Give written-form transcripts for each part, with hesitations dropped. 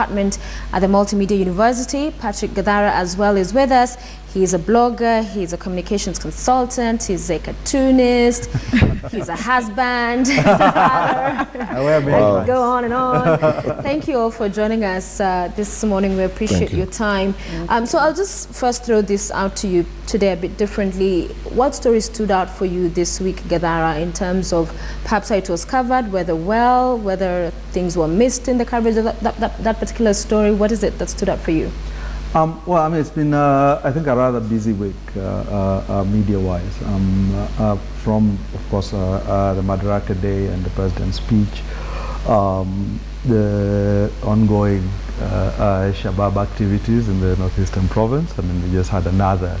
Department at the Multimedia University. Patrick Gadara as well is with us. He's a blogger, he's a communications consultant, he's a cartoonist, he's a husband, he's a father. Wow. Go on and on. Thank you all for joining us this morning. We appreciate your time. So I'll just first throw this out to you today a bit differently. What story stood out for you this week, Gadara, in terms of perhaps how it was covered, whether things were missed in the coverage of that particular story? What is it that stood out for you? Well, I mean, it's been, I think, a rather busy week, media-wise. From, of course, the Madaraka Day and the President's speech, the ongoing Shabab activities in the northeastern province. I mean, we just had another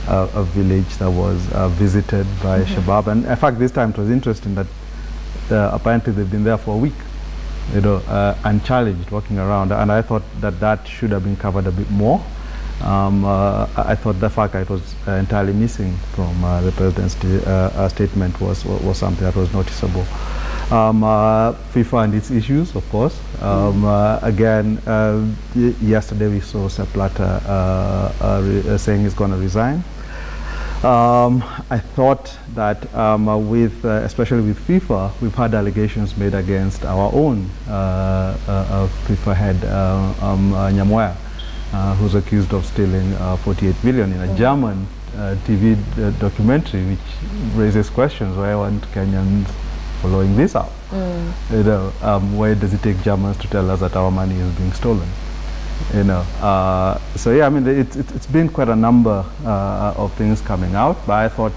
a village that was visited by Shabab. And in fact, this time it was interesting that apparently they've been there for a week, you know, unchallenged, walking around, and I thought that should have been covered a bit more. I thought the fact that it was entirely missing from the President's statement was something that was noticeable. FIFA and its issues, of course. Again, yesterday we saw Sepp Blatter saying he's going to resign. I thought that especially with FIFA, we've had allegations made against our own FIFA head, Nyamwea, who's accused of stealing 48 million in a German TV documentary, which raises questions. Why aren't Kenyans following this up? You know, why does it take Germans to tell us that our money is being stolen? You know, so yeah, I mean, it's been quite a number of things coming out, but I thought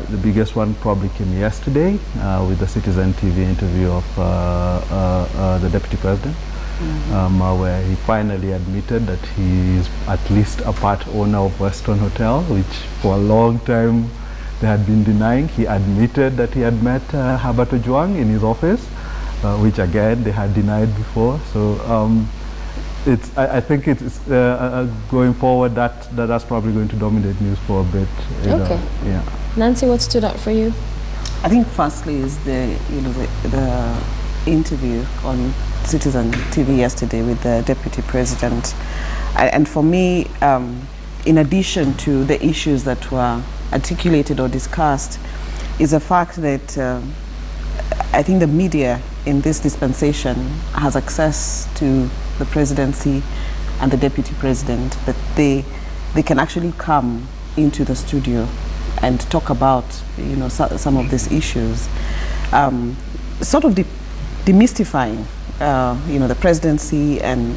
the biggest one probably came yesterday with the Citizen TV interview of the Deputy President, where he finally admitted that he is at least a part owner of Western Hotel, which for a long time they had been denying. He admitted that he had met Herbert Ojwang in his office, which again they had denied before. So I think it's going forward that's probably going to dominate news for a bit. Okay. Yeah. Nancy, what stood out for you? I think firstly is the interview on Citizen TV yesterday with the Deputy President, and for me, in addition to the issues that were articulated or discussed, is the fact that I think the media in this dispensation has access to the presidency and the deputy president, that they can actually come into the studio and talk about, you know, some of these issues, sort of demystifying, you know, the presidency and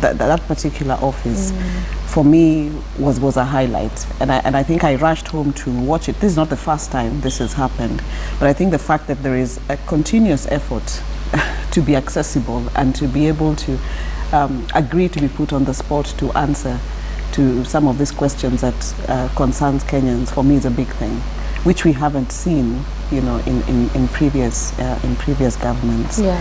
that particular office. For me was a highlight, and I think I rushed home to watch it. This is not the first time this has happened, but I think the fact that there is a continuous effort to be accessible and to be able to agree to be put on the spot to answer to some of these questions that concerns Kenyans, for me is a big thing, which we haven't seen, you know, in previous governments. Yeah.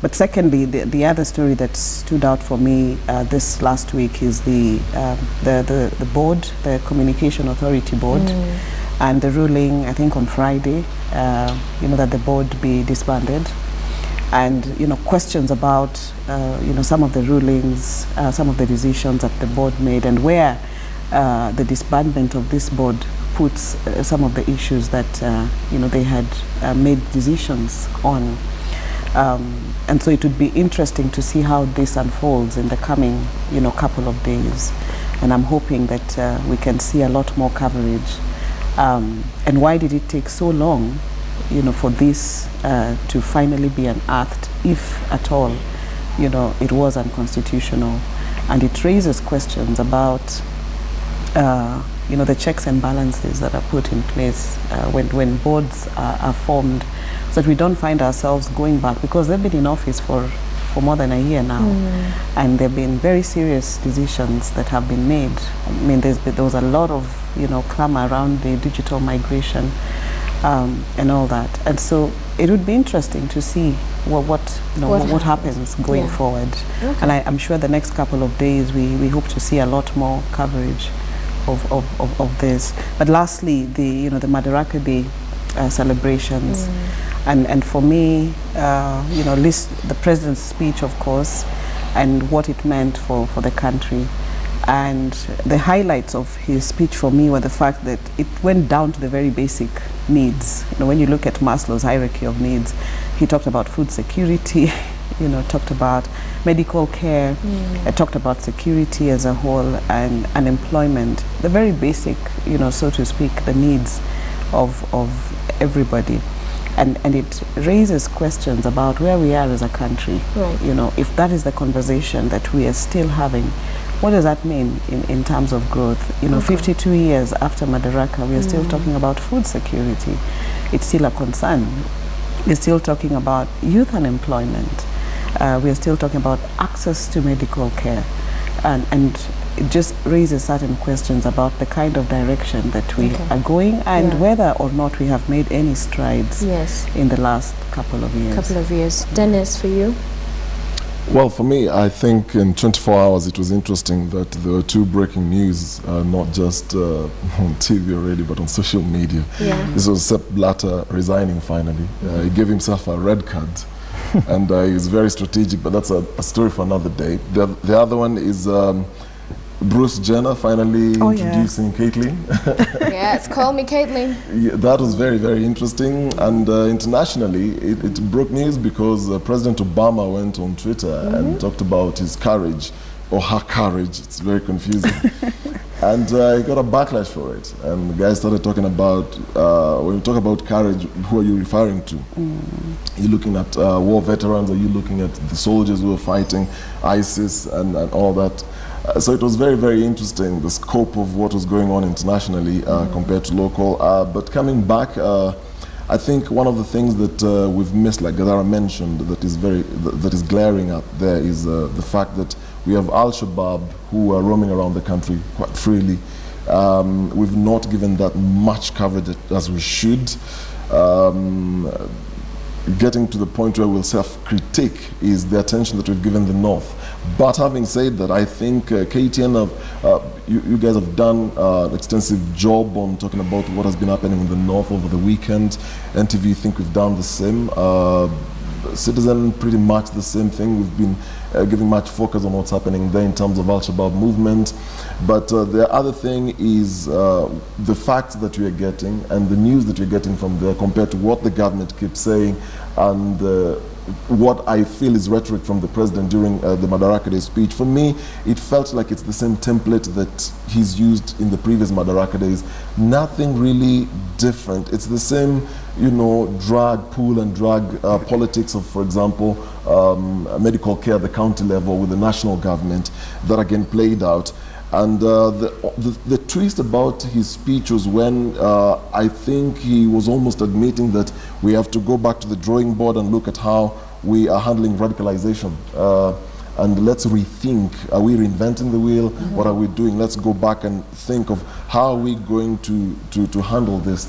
But secondly, the other story that stood out for me this last week is the board, the Communication Authority Board, and the ruling, I think on Friday, you know, that the board be disbanded, and, you know, questions about, you know, some of the rulings, some of the decisions that the board made, and where the disbandment of this board puts some of the issues that, you know, they had made decisions on. And so it would be interesting to see how this unfolds in the coming, you know, couple of days. And I'm hoping that we can see a lot more coverage. And why did it take so long, you know, for this to finally be unearthed, if at all, you know, it was unconstitutional? And it raises questions about, you know, the checks and balances that are put in place when boards are formed, so that we don't find ourselves going back, because they've been in office for more than a year now, and there have been very serious decisions that have been made. I mean, there was a lot of, you know, clamor around the digital migration and all that, and so it would be interesting to see what happens going forward. Okay. And I'm sure the next couple of days we hope to see a lot more coverage of this. But lastly, the Madaraka Day celebrations. And for me, you know, the president's speech, of course, and what it meant for the country. And the highlights of his speech for me were the fact that it went down to the very basic needs. You know, when you look at Maslow's hierarchy of needs, he talked about food security, you know, talked about medical care, talked about security as a whole, and unemployment. The very basic, you know, so to speak, the needs of everybody. And it raises questions about where we are as a country. Right. You know, if that is the conversation that we are still having, what does that mean in terms of growth? You know, 52 years after Madaraka, we are still talking about food security. It's still a concern. We're still talking about youth unemployment. We are still talking about access to medical care. And it just raises certain questions about the kind of direction that we are going, and whether or not we have made any strides in the last couple of years. Dennis, for you? Well, for me, I think in 24 hours it was interesting that there were two breaking news, not just on TV already, but on social media. This was Sepp Blatter resigning finally. He gave himself a red card. And he's very strategic, but that's a story for another day. The other one is Bruce Jenner finally introducing Caitlyn. Yes, call me Caitlyn. Yeah, that was very, very interesting. And internationally, it broke news because President Obama went on Twitter and talked about his courage, or her courage. It's very confusing. And he got a backlash for it. And the guys started talking about, when you talk about courage, who are you referring to? Are you looking at war veterans? Are you looking at the soldiers who are fighting ISIS and all that? So it was very, very interesting, the scope of what was going on internationally compared to local. But coming back, I think one of the things that we've missed, like Gadara mentioned, that is glaring up there is the fact that we have Al-Shabaab who are roaming around the country quite freely. We've not given that much coverage as we should. Getting to the point where we'll self-critique is the attention that we've given the North. But having said that, I think KTN, you guys have done an extensive job on talking about what has been happening in the North over the weekend. NTV, I think we've done the same. Citizen, pretty much the same thing. We've been giving much focus on what's happening there in terms of Al-Shabaab movement. But the other thing is the facts that we are getting and the news that we're getting from there compared to what the government keeps saying, and what I feel is rhetoric from the president during the Madaraka Day speech. For me, it felt like it's the same template that he's used in the previous Madaraka Days. Nothing really different. It's the same, you know, drug, pull and drag politics of, for example, medical care at the county level with the national government that again played out. And the twist about his speech was when I think he was almost admitting that we have to go back to the drawing board and look at how we are handling radicalization. And let's rethink, are we reinventing the wheel? What are we doing? Let's go back and think of how are we going to handle this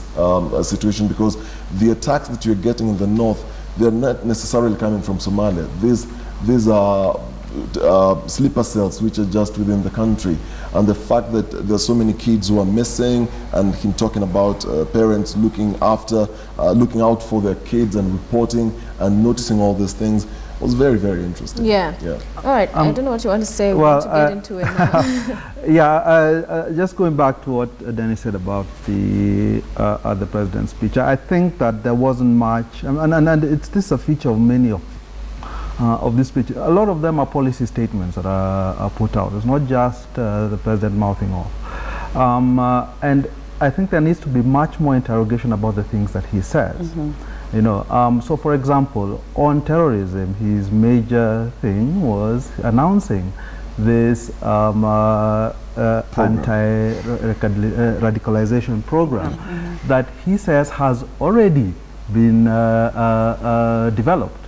situation, because the attacks that you're getting in the North, they're not necessarily coming from Somalia. These are sleeper cells which are just within the country, and the fact that there's so many kids who are missing, and him talking about parents looking out for their kids and reporting and noticing all these things was very, very interesting. Yeah. All right. I don't know what you want to say. We want to get into it now. Just going back to what Dennis said about the president's speech, I think that there wasn't much, and this is a feature of many of this speech. A lot of them are policy statements that are put out. It's not just the president mouthing off. And I think there needs to be much more interrogation about the things that he says. You know, so for example, on terrorism, his major thing was announcing this anti-radicalization program that he says has already been developed,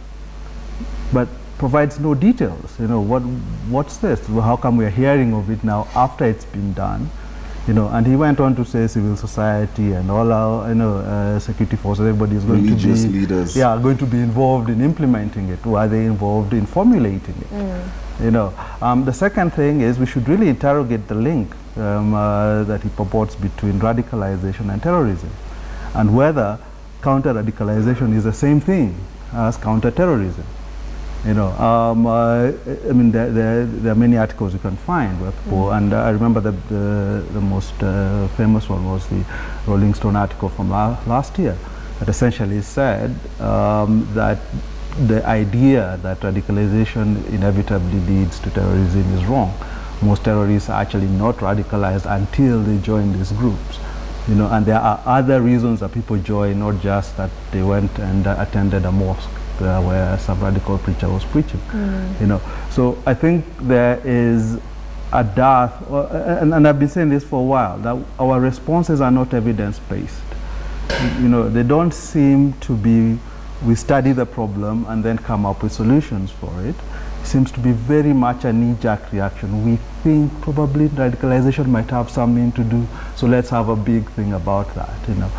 but provides no details. You know, what's this? Well, how come we are hearing of it now after it's been done? You know, and he went on to say civil society and all our, security forces, everybody is going to be leaders. Yeah, going to be involved in implementing it. Or are they involved in formulating it? You know, the second thing is we should really interrogate the link that he purports between radicalization and terrorism, and whether counter-radicalization is the same thing as counter-terrorism. You know, I mean, there are many articles you can find where people, and I remember the most famous one was the Rolling Stone article from last year that essentially said that the idea that radicalization inevitably leads to terrorism is wrong. Most terrorists are actually not radicalized until they join these groups. You know, and there are other reasons that people join, not just that they went and attended a mosque where some radical preacher was preaching. You know, so I think there is a dearth, and I've been saying this for a while, that our responses are not evidence-based. You know, they don't seem to be, we study the problem and then come up with solutions for it. It seems to be very much a knee-jerk reaction. We think probably radicalization might have something to do, so let's have a big thing about that, you know.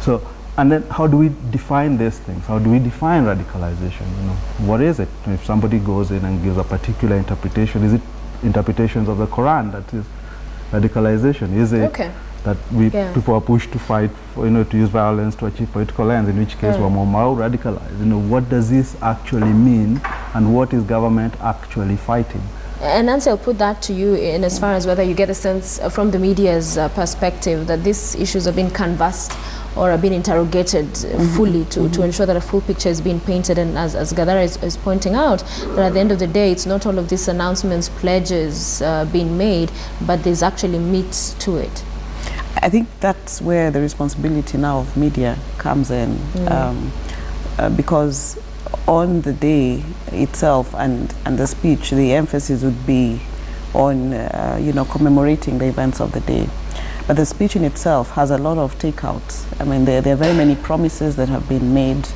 So, and then how do we define these things? How do we define radicalization? You know, what is it? If somebody goes in and gives a particular interpretation, is it interpretations of the Quran that is radicalization? Is it that people are pushed to fight, for, you know, to use violence to achieve political ends, in which case we're more radicalized? You know, what does this actually mean, and what is government actually fighting? And Nancy, I'll put that to you in as far as whether you get a sense from the media's perspective that these issues have been canvassed or are being interrogated fully to ensure that a full picture is being painted. And as Gadara is pointing out, that at the end of the day, it's not all of these announcements, pledges being made, but there's actually meat to it. I think that's where the responsibility now of media comes in, because on the day itself and the speech, the emphasis would be on you know, commemorating the events of the day. But the speech in itself has a lot of takeouts. I mean, there are very many promises that have been made,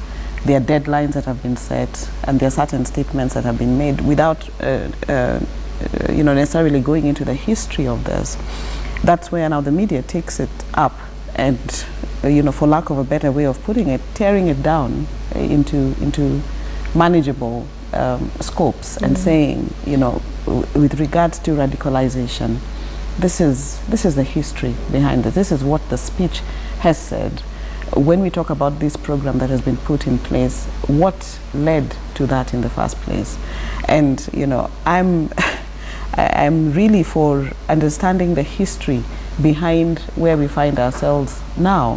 there are deadlines that have been set, and there are certain statements that have been made without you know, necessarily going into the history of this. That's where now the media takes it up and, you know, for lack of a better way of putting it, tearing it down into manageable scopes and saying, you know, with regards to radicalization, this is the history behind it. This is what the speech has said. When we talk about this program that has been put in place, what led to that in the first place? And, you know, I'm really for understanding the history behind where we find ourselves now,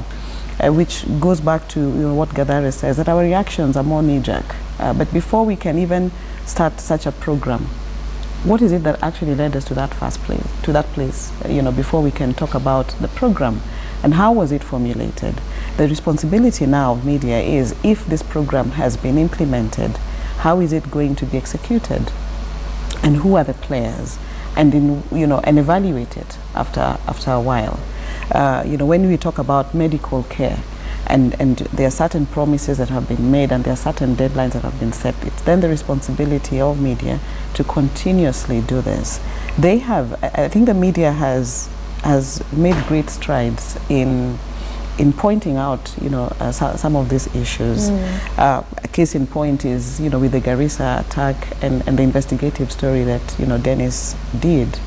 which goes back to, you know, what Gadara says, that our reactions are more knee-jerk. But before we can even start such a program, what is it that actually led us to that place, you know, before we can talk about the program? And how was it formulated? The responsibility now of media is, if this program has been implemented, how is it going to be executed? And who are the players? And and evaluate it after a while. You know, when we talk about medical care, and there are certain promises that have been made and there are certain deadlines that have been set, it's then the responsibility of media to continuously do this. They have, I think the media has made great strides in pointing out, you know, some of these issues. A case in point is, you know, with the Garissa attack and the investigative story that, you know, Dennis did.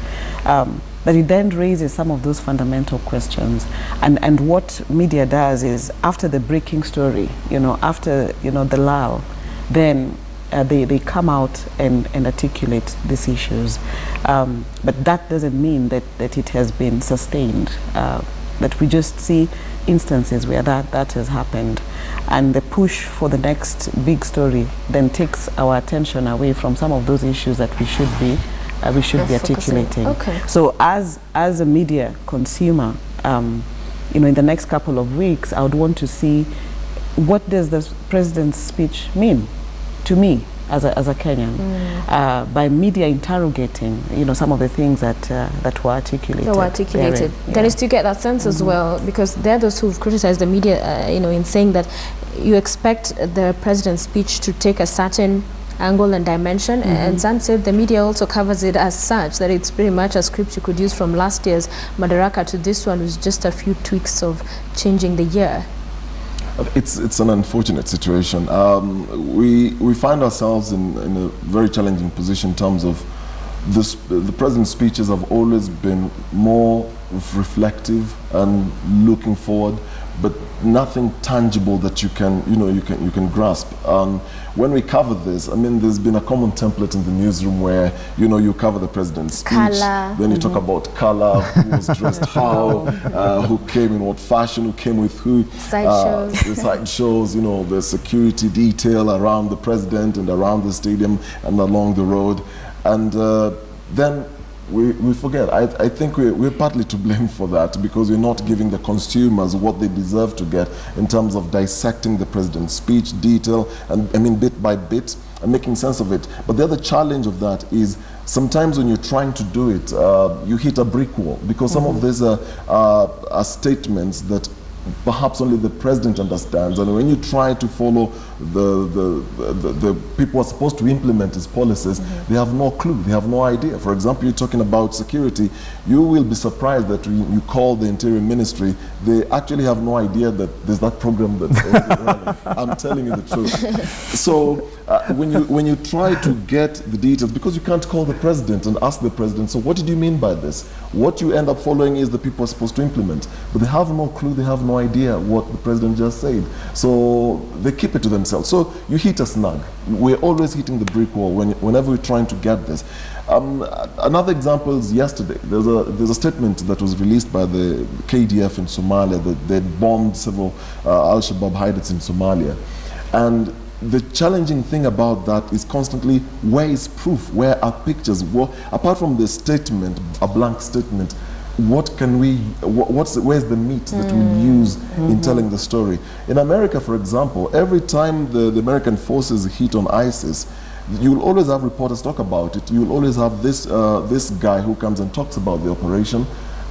But it then raises some of those fundamental questions. And what media does is, after the breaking story, you know, after, you know, the lull, then they come out and articulate these issues. But that doesn't mean that it has been sustained. That we just see instances where that has happened, and the push for the next big story then takes our attention away from some of those issues that we should be articulating. Okay. So as a media consumer, you know, in the next couple of weeks, I would want to see, what does the president's speech mean to me as a Kenyan, by media interrogating, you know, some of the things that were articulated. Dennis, do you get that sense as well? Because there are those who've criticized the media, you know, in saying that you expect the president's speech to take a certain angle and dimension, and some said the media also covers it as such, that it's pretty much a script you could use from last year's Madaraka to this one, with just a few tweaks of changing the year. It's an unfortunate situation. We find ourselves in a very challenging position in terms of this. The president's speeches have always been more reflective and looking forward, but nothing tangible that you can, you can grasp. When we cover this, I mean, there's been a common template in the newsroom where, you cover the president's speech, Color. then you talk about color, who was dressed how, who came in what fashion, who came with who. Sideshows. The sideshows, the security detail around the president and around the stadium and along the road. And then we forget. I think we're partly to blame for that, because we're not giving the consumers what they deserve to get in terms of dissecting the president's speech detail, and I mean bit by bit, and making sense of it. But the other challenge of that is sometimes when you're trying to do it, you hit a brick wall, because some of these are statements that perhaps only the president understands, and when you try to follow the people who are supposed to implement his policies, they have no clue, they have no idea. For example, you're talking about security, you will be surprised that when you call the Interior Ministry, they actually have no idea that there's that program that's running. I'm telling you the truth. So when you try to get the details, because you can't call the president and ask the president, so what did you mean by this? What you end up following is the people are supposed to implement, but they have no clue, they have no idea what the president just said. So they keep it to themselves. So you hit a snag. We're always hitting the brick wall whenever we're trying to get this. Another example is yesterday. There's a statement that was released by the KDF in Somalia that they bombed several Al-Shabaab hideouts in Somalia. And the challenging thing about that is constantly, where is proof? Where are pictures? Apart from the statement, a blank statement, what can we, where's the meat that we use in telling the story? In America, for example, every time the American forces hit on ISIS, you'll always have reporters talk about it. You'll always have this guy who comes and talks about the operation.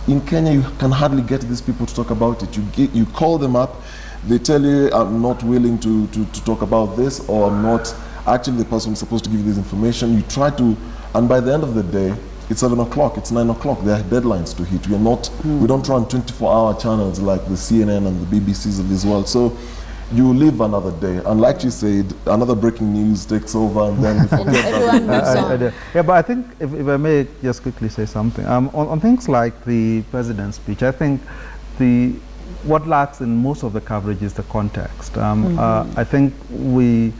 In Kenya, you can hardly get these people to talk about it. You call them up, they tell you, I'm not willing to talk about this, or I'm not actually the person who's supposed to give you this information. You try to, and by the end of the day, it's 7 o'clock, it's 9 o'clock, there are deadlines to hit. We don't run 24-hour channels like the CNN and the BBCs of this world. So you live another day, and like you said, another breaking news takes over, and then we forget Everyone moves on. Yeah, but I think, if I may just quickly say something, on things like the president's speech, I think what lacks in most of the coverage is the context. I think we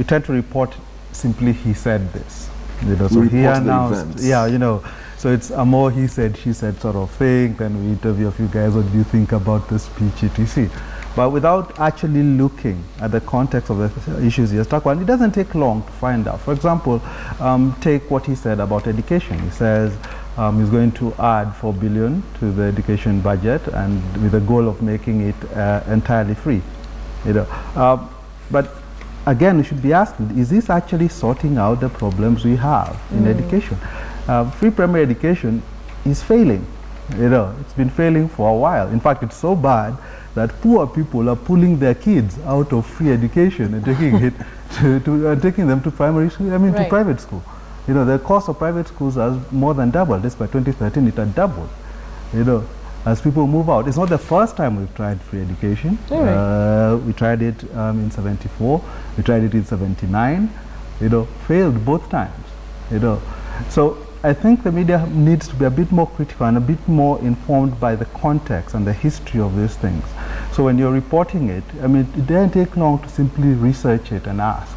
tend to report simply, he said this. So he announced, so it's a more he said, she said sort of thing. Then we interview a few guys, what do you think about the speech, etc. But without actually looking at the context of the issues he has talked about, it doesn't take long to find out. For example, take what he said about education. He says he's going to add 4 billion to the education budget, and with the goal of making it entirely free. But again, we should be asking, is this actually sorting out the problems we have in education? Free primary education is failing. It's been failing for a while. In fact, it's so bad that poor people are pulling their kids out of free education and taking it taking them to primary school, to private school. The cost of private schools has more than doubled. This by 2013, it had doubled. As people move out. It's not the first time we've tried free education. We tried it in 74, we tried it in 79, failed both times. So I think the media needs to be a bit more critical and a bit more informed by the context and the history of these things. So when you're reporting it, it doesn't take long to simply research it and ask,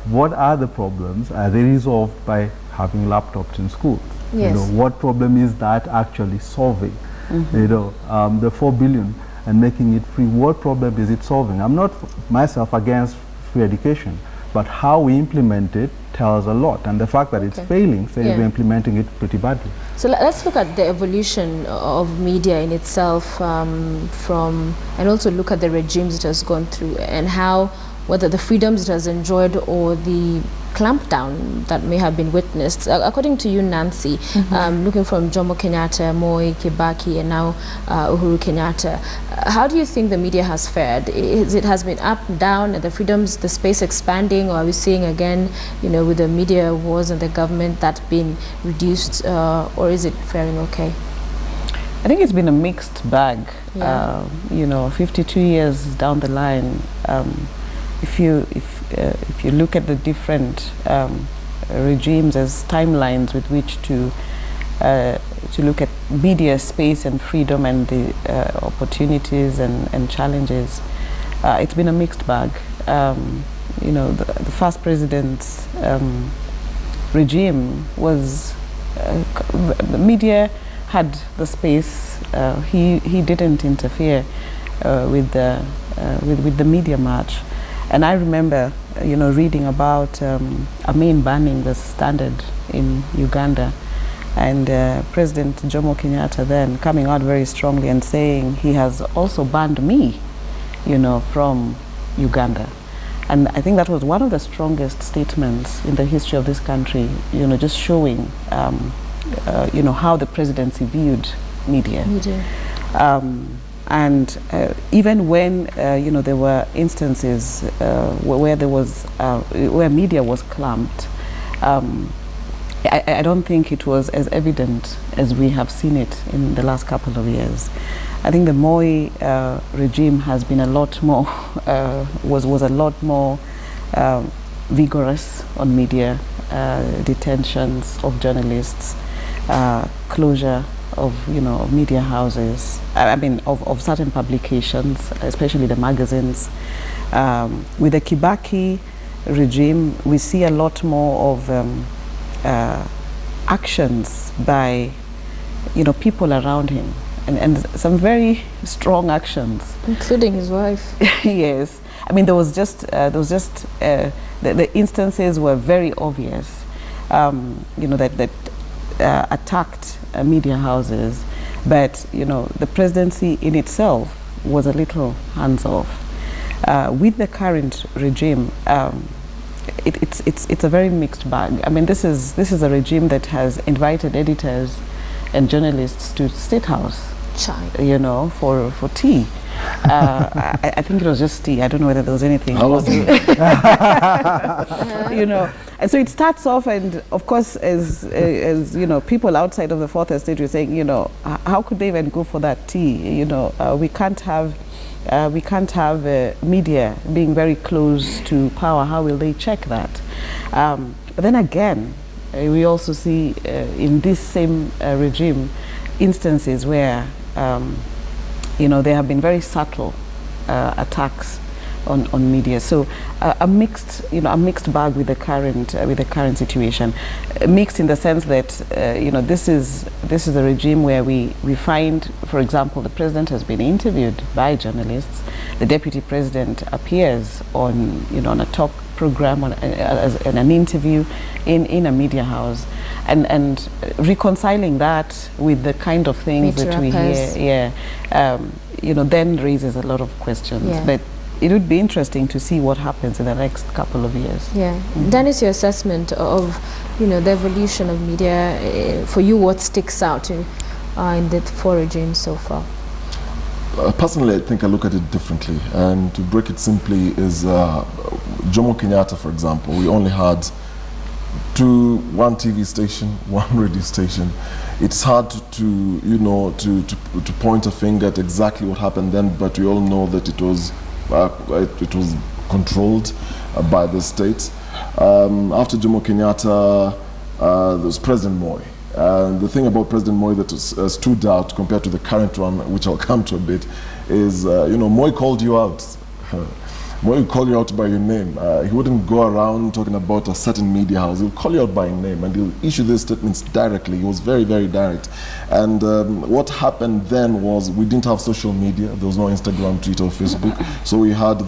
what are the problems? Are they resolved by having laptops in schools? Yes. What problem is that actually solving? The 4 billion and making it free, what problem is it solving? I'm not myself against free education, but how we implement it tells a lot. And the fact that it's failing says we're implementing it pretty badly. So let's look at the evolution of media in itself and also look at the regimes it has gone through, and how, whether the freedoms it has enjoyed or the clampdown that may have been witnessed. According to you, Nancy, looking from Jomo Kenyatta, Moi, Kibaki, and now Uhuru Kenyatta, how do you think the media has fared? It has been up, down, and the freedoms, the space expanding, or are we seeing again, with the media wars and the government that been reduced, or is it faring okay? I think it's been a mixed bag. 52 years down the line, if you look at the different regimes as timelines with which to look at media space and freedom and the opportunities and challenges, it's been a mixed bag. You know, the first president's regime was the media had the space. He didn't interfere with the media march, and I remember, you know, reading about Amin banning the Standard in Uganda, and President Jomo Kenyatta then coming out very strongly and saying he has also banned me, you know, from Uganda. And I think that was one of the strongest statements in the history of this country, you know, just showing, you know, how the presidency viewed media. And even when, you know, there were instances where there was, where media was clamped, I don't think it was as evident as we have seen it in the last couple of years. I think the Moi regime has been a lot more, was a lot more vigorous on media, detentions of journalists, closure of, you know, media houses, I mean of certain publications, especially the magazines. With the Kibaki regime, we see a lot more of actions by, you know, people around him, and some very strong actions, including his wife. Yes, I mean there was just the instances were very obvious, you know, that attacked media houses, but you know the presidency in itself was a little hands-off. With the current regime, it's a very mixed bag. I mean, this is a regime that has invited editors and journalists to State House, you know, for tea. I think it was just tea. I don't know whether there was anything. How was it? You know, and so it starts off, and of course, as you know, people outside of the Fourth Estate were saying, you know, how could they even go for that tea? You know, we can't have media being very close to power. How will they check that? But then again, we also see in this same regime instances where you know, there have been very subtle attacks on media. So a mixed bag with the current situation. Mixed in the sense that you know, this is a regime where we find, for example, the president has been interviewed by journalists. The deputy president appears on, you know, on a talk program, on an interview in a media house, and reconciling that with the kind of things that we hear, you know, then raises a lot of questions. Yeah. But it would be interesting to see what happens in the next couple of years. Yeah. Dennis, your assessment of, you know, the evolution of media, for you, what sticks out in the four regimes so far? Personally, I think I look at it differently, and to break it simply is Jomo Kenyatta, for example, we only had one TV station, one radio station. It's hard to you know, to point a finger at exactly what happened then, but we all know that it was controlled by the state. After Jomo Kenyatta, there was President Moi. The thing about President Moi that stood out compared to the current one, which I'll come to a bit, is you know, Moi called you out. Moi would call you out by your name. He wouldn't go around talking about a certain media house. He would call you out by name, and he'll issue these statements directly. He was very, very direct. And what happened then was we didn't have social media. There was no Instagram, Twitter, or Facebook. So we had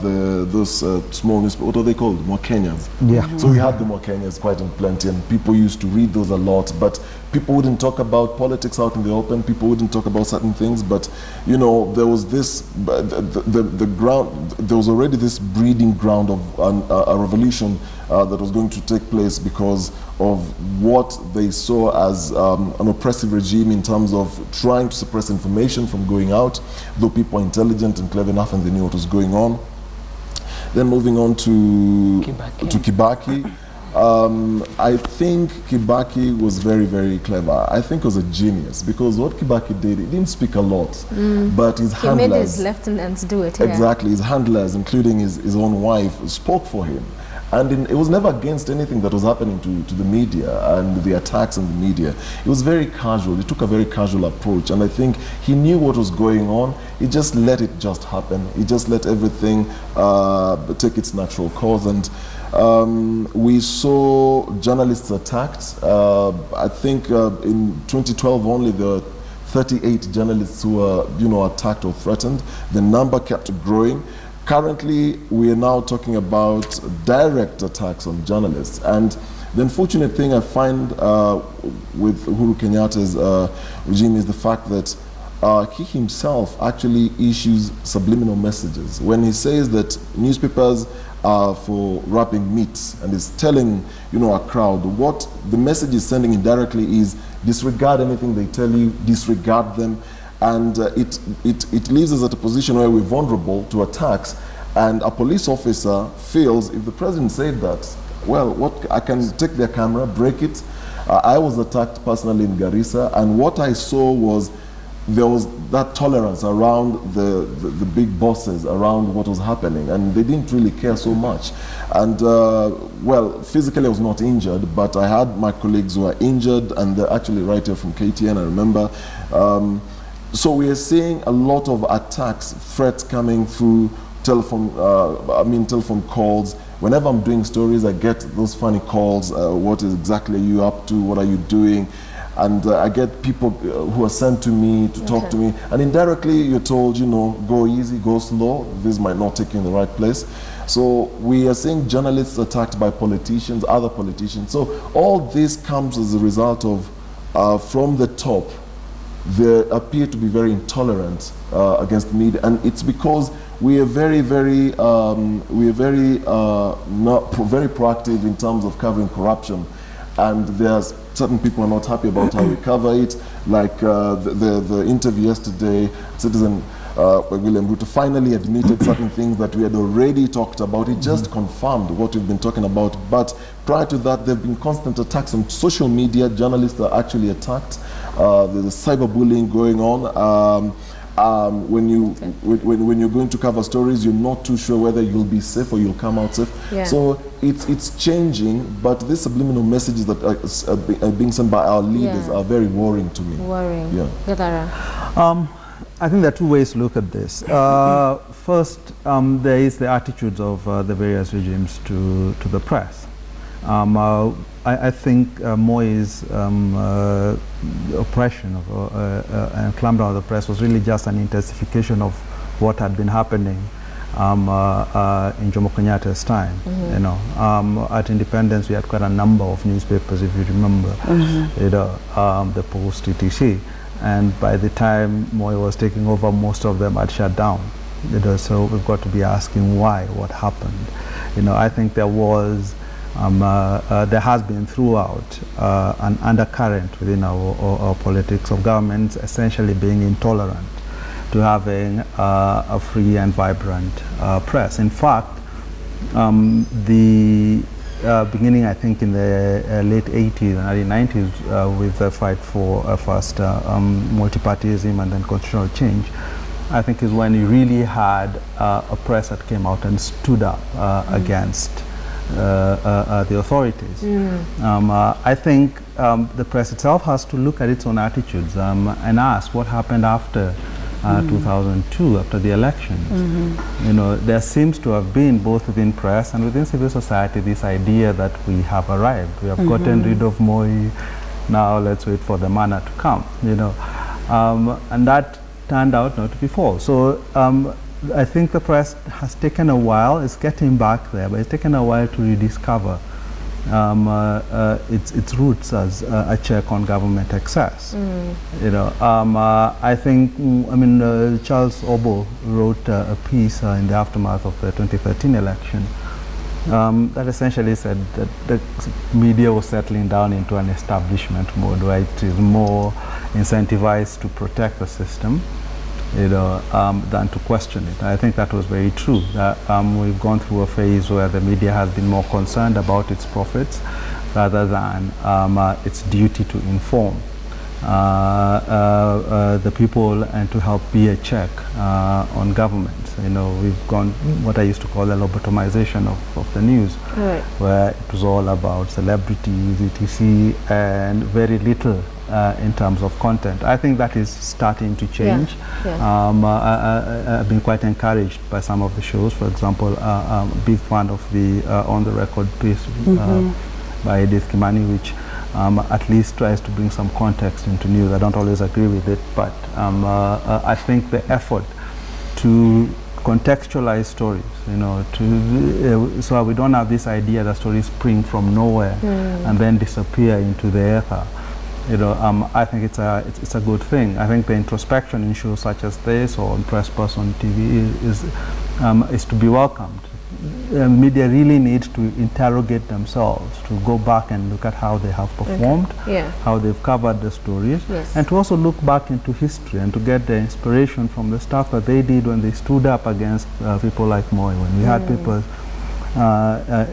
those small newspapers. What are they called? Mokenyas. Yeah. So we had the Mokenyas quite in plenty, and people used to read those a lot. But people wouldn't talk about politics out in the open. People wouldn't talk about certain things. But you know, there was this the ground. There was already this breeding ground of a revolution that was going to take place because of what they saw as an oppressive regime in terms of trying to suppress information from going out, though people are intelligent and clever enough and they knew what was going on. Then moving on to Kibaki. I think Kibaki was very, very clever. I think he was a genius because what Kibaki did, he didn't speak a lot, but his handlers... He made his lieutenants do it, yeah. Exactly, his handlers, including his own wife, spoke for him. And it was never against anything that was happening to the media and the attacks on the media. It was very casual. He took a very casual approach, and I think he knew what was going on. He just let it just happen. He just let everything take its natural course. And we saw journalists attacked. I think in 2012 only there were 38 journalists who were, attacked or threatened. The number kept growing. Currently, we are now talking about direct attacks on journalists. And the unfortunate thing I find with Uhuru Kenyatta's regime is the fact that he himself actually issues subliminal messages. When he says that newspapers are for wrapping meat and is telling, a crowd, what the message is sending indirectly is disregard anything they tell you, disregard them. And it leaves us at a position where we're vulnerable to attacks, and a police officer feels if the president said that, well, I can take their camera, break it. I was attacked personally in Garissa, and what I saw was there was that tolerance around the big bosses, around what was happening, and they didn't really care so much. And well, physically I was not injured, but I had my colleagues who were injured, and they're actually right here from KTN, I remember. So we are seeing a lot of attacks, threats coming through telephone calls. Whenever I'm doing stories, I get those funny calls. What is exactly you up to? What are you doing? And I get people who are sent to me to talk to me. And indirectly, you're told, go easy, go slow. This might not take you in the right place. So we are seeing journalists attacked by politicians, other politicians. So all this comes as a result of, from the top, they appear to be very intolerant against the media, and it's because we are very proactive in terms of covering corruption, and there's certain people are not happy about how we cover it. Like the interview yesterday, Citizen William Ruto finally admitted certain things that we had already talked about. It just confirmed what we've been talking about. But prior to that, there have been constant attacks on social media. Journalists are actually attacked. There's cyberbullying going on. When you're going to cover stories, you're not too sure whether you'll be safe or you'll come out safe. Yeah. So it's changing, but these subliminal messages that are being sent by our leaders are very worrying to me. Worrying. Yeah. Gadara. I think there are two ways to look at this. First, there is the attitudes of the various regimes to the press. I think Moi's oppression and clampdown of the press was really just an intensification of what had been happening in Jomo Kenyatta's time. At independence, we had quite a number of newspapers, if you remember, the Post, etc. And by the time Moi was taking over, most of them had shut down. So we've got to be asking why, what happened. I think there was, there has been throughout an undercurrent within our politics of governments essentially being intolerant to having a free and vibrant press. In fact, beginning, I think, in the late 80s and early 90s with the fight for first multipartyism and then constitutional change, I think is when you really had a press that came out and stood up against the authorities. I think the press itself has to look at its own attitudes and ask what happened after 2002, after the elections. There seems to have been, both within press and within civil society, this idea that we have arrived. We have gotten rid of Moi, now let's wait for the manna to come. And that turned out not to be false. So I think the press has taken a while. It's getting back there, but it's taken a while to rediscover its roots as a check on government excess. I think, Charles Obo wrote a piece in the aftermath of the 2013 election that essentially said that the media was settling down into an establishment mode, where it is more incentivized to protect the system than to question it. I think that was very true. That we've gone through a phase where the media has been more concerned about its profits rather than its duty to inform. the people and to help be a check on governments. You know, we've gone what I used to call the lobotomization of the news, Right. where it was all about celebrities, etc., and very little in terms of content. I think that is starting to change. I've been quite encouraged by some of the shows. For example, I'm a big fan of the On the Record piece by Edith Kimani, which at least tries to bring some context into news. I don't always agree with it, but I think the effort to contextualize stories, you know, so we don't have this idea that stories spring from nowhere and then disappear into the ether. You know, I think it's a good thing. I think the introspection in shows such as this or on Press Plus on TV is to be welcomed. Media really needs to interrogate themselves, to go back and look at how they have performed, how they've covered the stories, and to also look back into history and to get the inspiration from the stuff that they did when they stood up against people like Moi. When we had people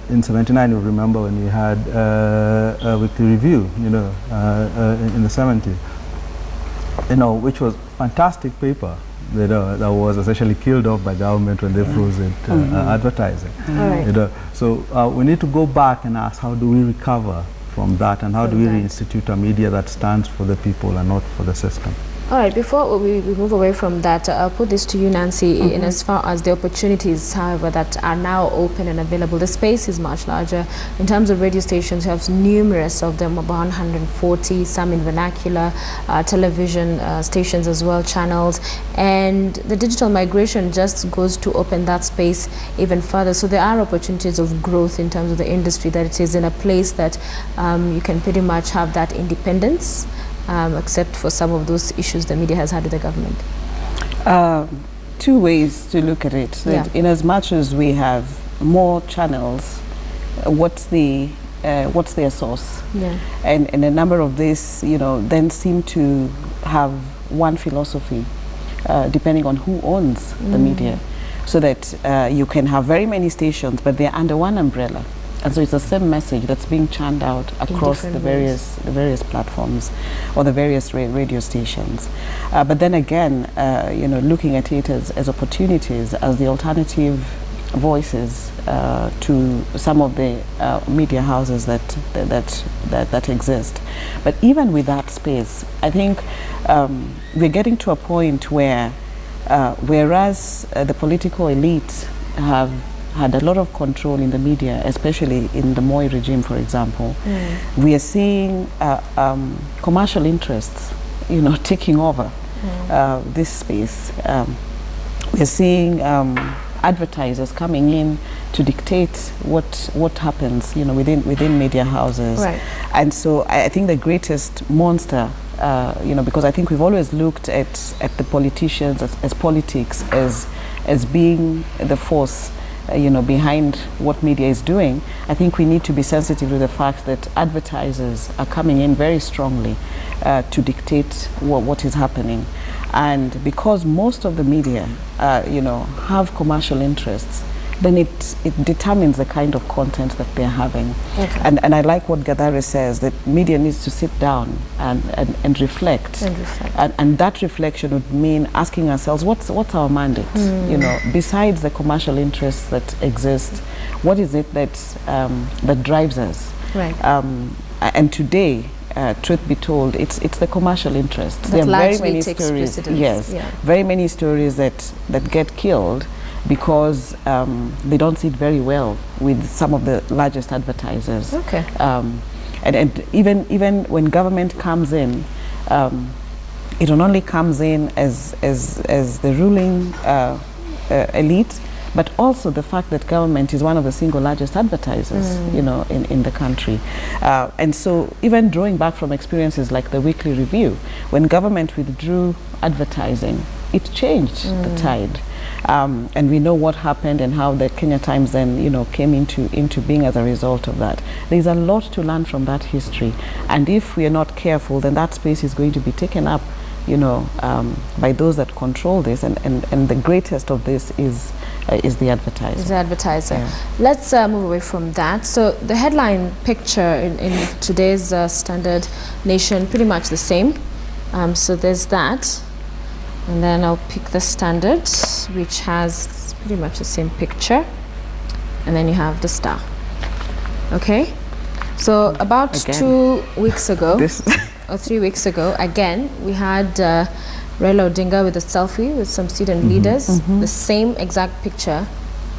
in '79, you remember when we had a weekly review, you know, in the '70s, you know, which was fantastic paper. That was essentially killed off by government when they froze it advertising. You know, so we need to go back and ask, how do we recover from that, and how do we reinstitute a media that stands for the people and not for the system? All right, before we move away from that, I'll put this to you, Nancy, in as far as the opportunities, however, that are now open and available. The space is much larger. In terms of radio stations, you have numerous of them, about 140, some in vernacular, television stations as well, channels, and the digital migration just goes to open that space even further. So there are opportunities of growth in terms of the industry, that it is in a place that you can pretty much have that independence, except for some of those issues the media has had with the government. Two ways to look at it. In as much as we have more channels, what's their source? And a number of this, you know, then seem to have one philosophy, depending on who owns the media, so that you can have very many stations, but they're under one umbrella. And so it's the same message that's being churned out across the various platforms or the various radio stations. But then again, you know, looking at it as opportunities, as the alternative voices to some of the media houses that exist. But even with that space, I think we're getting to a point where, whereas the political elite have had a lot of control in the media, especially in the Moi regime, for example, we are seeing commercial interests, you know, taking over this space. We're seeing advertisers coming in to dictate what happens, you know, within media houses. And so I think the greatest monster, you know, because I think we've always looked at the politicians as politics as being the force, you know, behind what media is doing. I think we need to be sensitive to the fact that advertisers are coming in very strongly to dictate what is happening. And because most of the media, you know, have commercial interests, then it determines the kind of content that they're having. And I like what Gadare says, that media needs to sit down and reflect. And that reflection would mean asking ourselves, what's our mandate? You know, besides the commercial interests that exist, what is it that drives us? And today, truth be told, it's the commercial interests. There are very many stories. Very many stories that get killed because they don't sit very well with some of the largest advertisers. And even when government comes in, it only comes in as the ruling elite, but also the fact that government is one of the single largest advertisers, you know, in the country. And so even drawing back from experiences like the weekly review, when government withdrew advertising, it changed the tide. And we know what happened and how the Kenya Times then, you know, came into being as a result of that. There's a lot to learn from that history. And if we are not careful, then that space is going to be taken up, you know, by those that control this. And the greatest of this is the advertiser. Is the advertiser. Let's move away from that. So the headline picture in today's Standard Nation, pretty much the same. So there's that. And then I'll pick the Standard, which has pretty much the same picture. And then you have the Star. Okay? So about Again. 2 weeks ago, or 3 weeks ago, again, we had Raila Odinga with a selfie with some student leaders, the same exact picture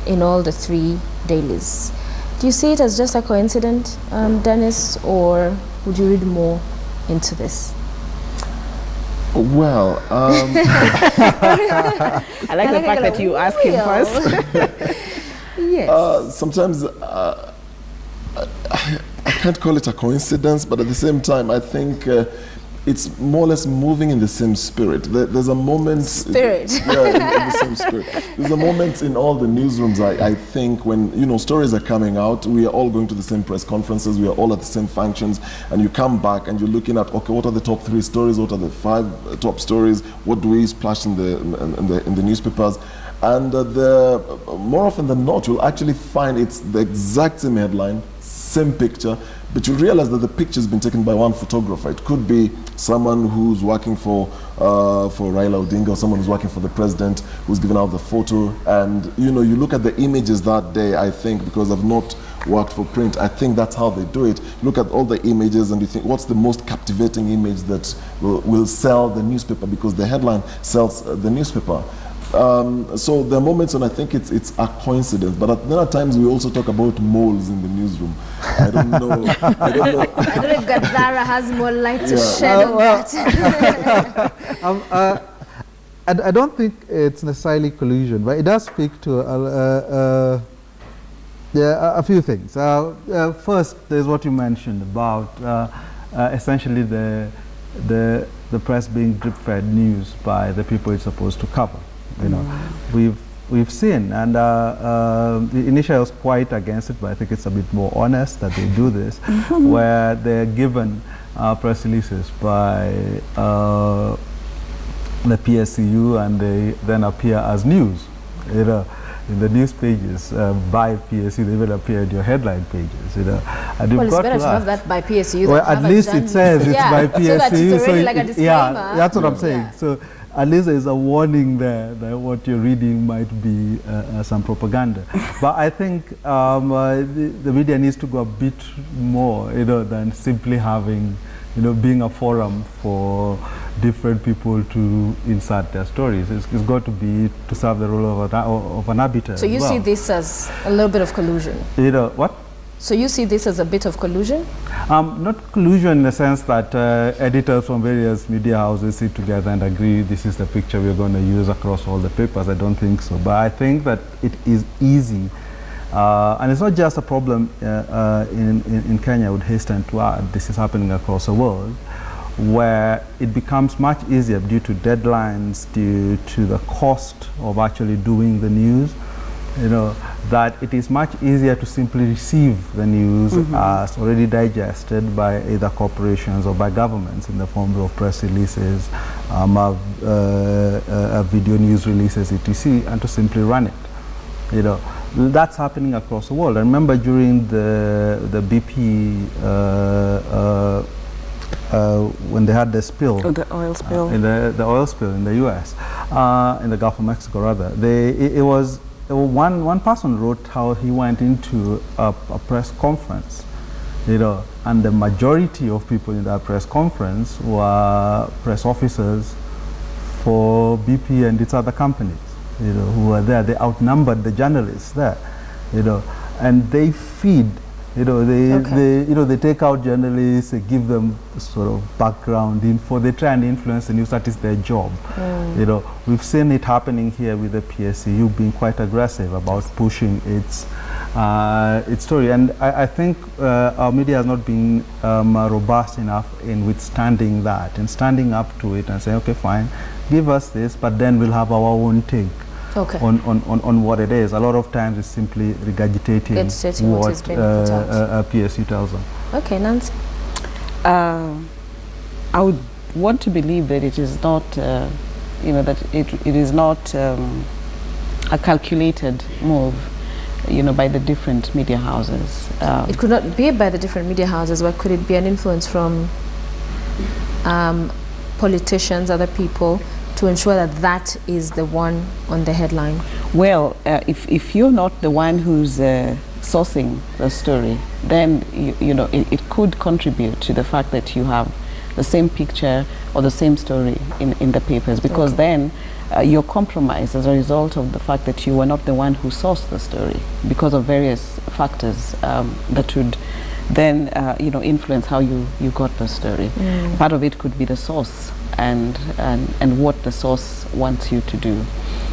in all the 3 dailies. Do you see it as just a coincidence, Dennis, or would you read more into this? Well, I like the fact that you ask him first. Yes. sometimes I can't call it a coincidence, but at the same time, I think it's more or less moving in the same spirit. There's a moment... Spirit. Yeah, in the same spirit. There's a moment in all the newsrooms, I think, when, you know, stories are coming out, we are all going to the same press conferences, we are all at the same functions, and you come back and you're looking at, okay, what are the top 3 stories, what are the 5 top stories, what do we splash in the newspapers? And more often than not, you'll actually find it's the exact same headline, same picture, but you realize that the picture's been taken by one photographer. It could be someone who's working for Raila Odinga, or someone who's working for the president, who's given out the photo. And you know, you look at the images that day, I think, because I've not worked for print, I think that's how they do it. Look at all the images and you think, what's the most captivating image that will sell the newspaper, because the headline sells the newspaper. So there are moments when I think it's a coincidence, but there are times we also talk about moles in the newsroom. I don't know. I don't know. I don't know if Gadara has more light to shed on that. I don't think it's necessarily collusion, but it does speak to a few things. First, there's what you mentioned about essentially the press being drip-fed news by the people it's supposed to cover. You know, we've seen, and initially I was quite against it, but I think it's a bit more honest that they do this, where they're given press releases by the PSCU, and they then appear as news. You know, in the news pages by PSU, they will appear in your headline pages. You know, and well, it's better to have that by PSU. Well, at least it says it's by PSU, so that it's already like a disclaimer. Yeah, that's what I'm saying. So at least there's a warning there that what you're reading might be some propaganda. But I think the media needs to go a bit more, you know, than simply having, you know, being a forum for different people to insert their stories. It's got to be to serve the role of an arbiter. So you see this as a little bit of collusion? You know, what? So you see this as a bit of collusion? Not collusion in the sense that editors from various media houses sit together and agree this is the picture we're going to use across all the papers. I don't think so. But I think that it is easy. And it's not just a problem in Kenya, I would hasten to add. This is happening across the world, where it becomes much easier due to deadlines, due to the cost of actually doing the news, you know, that it is much easier to simply receive the news as already digested by either corporations or by governments in the form of press releases, video news releases, etc., and to simply run it. You know, that's happening across the world. I remember during the BP when they had the spill, the oil spill, the oil spill in the U.S., in the Gulf of Mexico rather. It was one person wrote how he went into a press conference, you know, and the majority of people in that press conference were press officers for BP and its other companies, you know, who were there. They outnumbered the journalists there, you know, and they feed. You know, they take out journalists, they give them sort of background info. They try and influence the news. That is their job. You know, we've seen it happening here with the PSCU being quite aggressive about pushing its story. And I think our media has not been robust enough in withstanding that and standing up to it and saying, okay, fine, give us this, but then we'll have our own take. Okay. On what it is. A lot of times it's simply regurgitating what PSU tells them. Okay, Nancy. I would want to believe that it is not, you know, that it is not a calculated move, you know, by the different media houses. It could not be by the different media houses, but could it be an influence from politicians, other people, to ensure that that is the one on the headline? Well, if you're not the one who's sourcing the story, then you know it could contribute to the fact that you have the same picture or the same story in the papers, because then you're compromised as a result of the fact that you were not the one who sourced the story because of various factors that would then you know, influence how you got the story. Part of it could be the source and what the source wants you to do,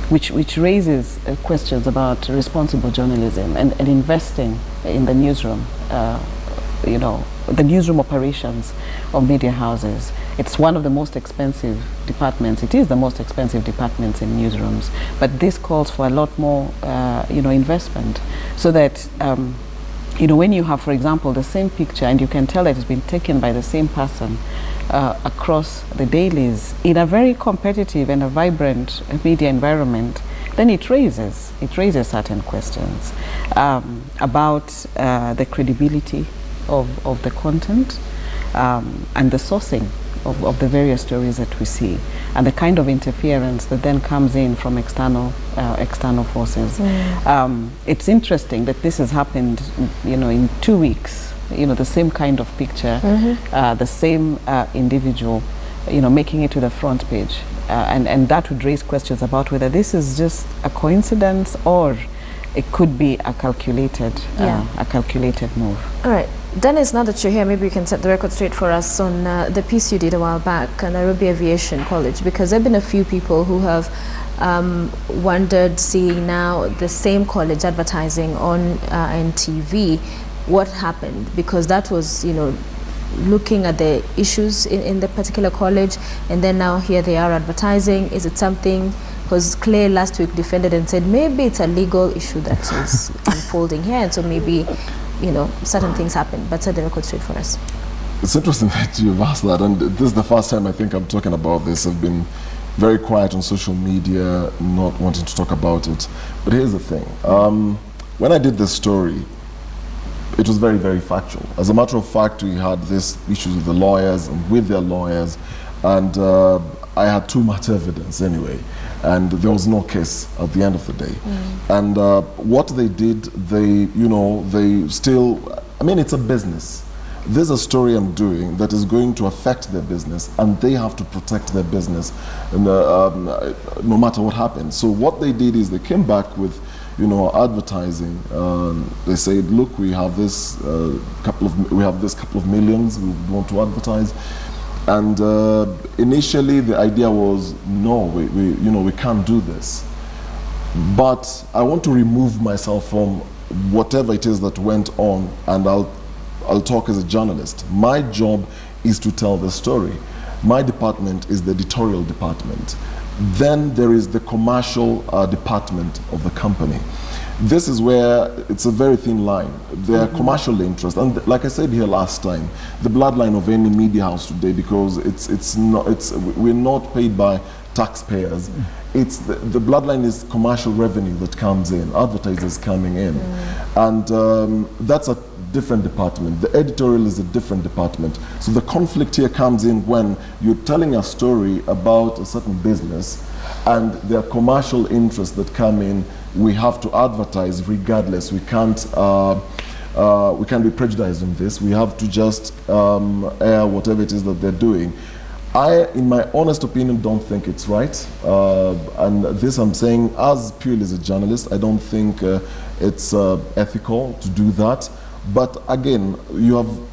which raises questions about responsible journalism and investing in the newsroom, you know, the newsroom operations of media houses. It's one of the most expensive departments. It is the most expensive departments in newsrooms, but this calls for a lot more you know, investment, so that you know, when you have, for example, the same picture and you can tell that it's been taken by the same person across the dailies in a very competitive and a vibrant media environment, then it raises certain questions about the credibility of the content and the sourcing of the various stories that we see, and the kind of interference that then comes in from external forces. It's interesting that this has happened, you know, in 2 weeks. You know, the same kind of picture, the same individual, you know, making it to the front page, and that would raise questions about whether this is just a coincidence or it could be a calculated move. All right. Dennis, now that you're here, maybe you can set the record straight for us on the piece you did a while back on Nairobi Aviation College, because there have been a few people who have wondered, seeing now the same college advertising on NTV, what happened, because that was, you know, looking at the issues in the particular college, and then now here they are advertising. Is it something, because Clay last week defended and said maybe it's a legal issue that is unfolding here, and so maybe, you know, certain things happen, but set the record straight for us. It's interesting that you've asked that, and this is the first time I think I'm talking about this. I've been very quiet on social media, not wanting to talk about it. But here's the thing. When I did this story, it was very, very factual. As a matter of fact, we had these issues with the lawyers and with their lawyers, and I had too much evidence anyway, and there was no case at the end of the day. And what they did, they still, I mean, it's a business. There's a story I'm doing that is going to affect their business, and they have to protect their business, and, no matter what happens. So what they did is they came back with, you know, advertising. They said, look, we have this couple of millions we want to advertise. And initially the idea was, no, we can't do this. But I want to remove myself from whatever it is that went on, and I'll talk as a journalist. My job is to tell the story. My department is the editorial department. Then there is the commercial department of the company. This is where it's a very thin line. There are commercial interests, and like I said here last time, the bloodline of any media house today, because we're not paid by taxpayers. It's the bloodline is commercial revenue that comes in, advertisers coming in, and that's a different department. The editorial is a different department. So the conflict here comes in when you're telling a story about a certain business and there are commercial interests that come in. We have to advertise regardless. We can't be prejudiced on this. We have to just air whatever it is that they're doing. I, in my honest opinion, don't think it's right. And this I'm saying as purely as a journalist. I don't think it's ethical to do that. But again,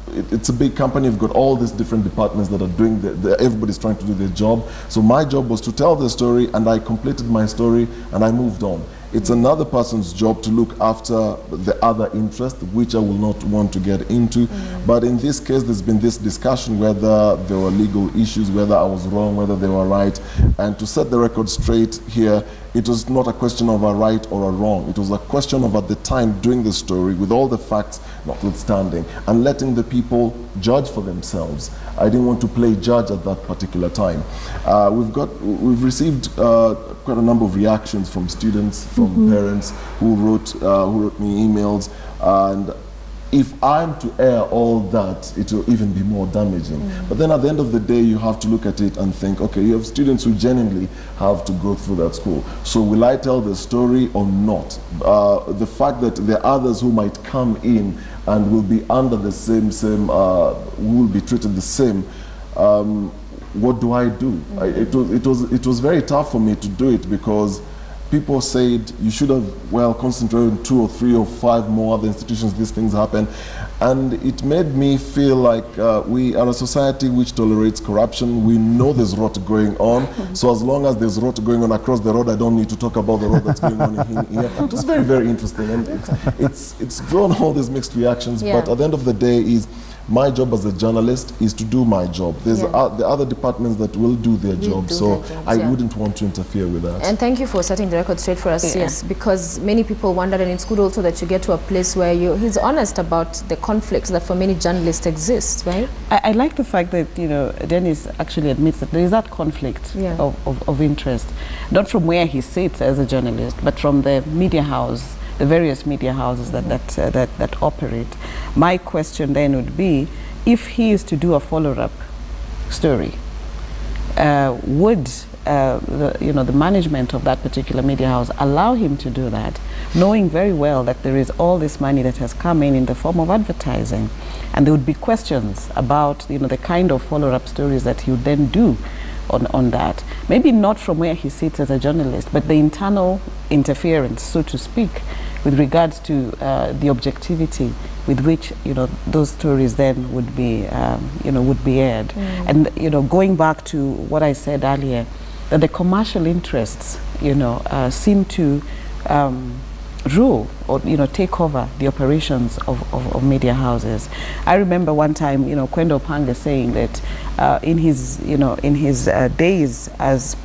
it's a big company. You've got all these different departments that are doing, everybody's trying to do their job. So my job was to tell the story, and I completed my story, and I moved on. It's another person's job to look after the other interest, which I will not want to get into. But in this case, there's been this discussion whether there were legal issues, whether I was wrong, whether they were right. And to set the record straight here, it was not a question of a right or a wrong. It was a question of, at the time, doing the story with all the facts notwithstanding and letting the people judge for themselves. I didn't want to play judge at that particular time. We've received quite a number of reactions from students, from parents who wrote me emails, and if I'm to air all that, it will even be more damaging. But then at the end of the day, you have to look at it and think, okay, you have students who genuinely have to go through that school. So will I tell the story or not? The fact that there are others who might come in and will be under the same, will be treated the same, what do I do? It was very tough for me to do it, because people said you should have, well, concentrated on 2 or 3 or 5 more other institutions these things happen. And it made me feel like we are a society which tolerates corruption. We know there's rot going on. So as long as there's rot going on across the road, I don't need to talk about the rot that's going on in here. It was very, very interesting. And it's drawn all these mixed reactions. Yeah. But at the end of the day is, my job as a journalist is to do my job. There's the other departments that will do their job, so I wouldn't want to interfere with that. And thank you for setting the record straight for us, yes, because many people wondered, and it's good also that you get to a place where he's honest about the conflicts that for many journalists exist, right? I like the fact that, you know, Dennis actually admits that there is that conflict of interest, not from where he sits as a journalist, but from the media house, the various media houses that operate. My question then would be, if he is to do a follow-up story, would the management of that particular media house allow him to do that, knowing very well that there is all this money that has come in the form of advertising, and there would be questions about the kind of follow-up stories that he would then do on that. Maybe not from where he sits as a journalist, but the internal interference, so to speak, with regards to the objectivity with which those stories then would be aired. And going back to what I said earlier, that the commercial interests seem to rule or take over the operations of media houses. I remember one time Kwendo Panga saying that in his days as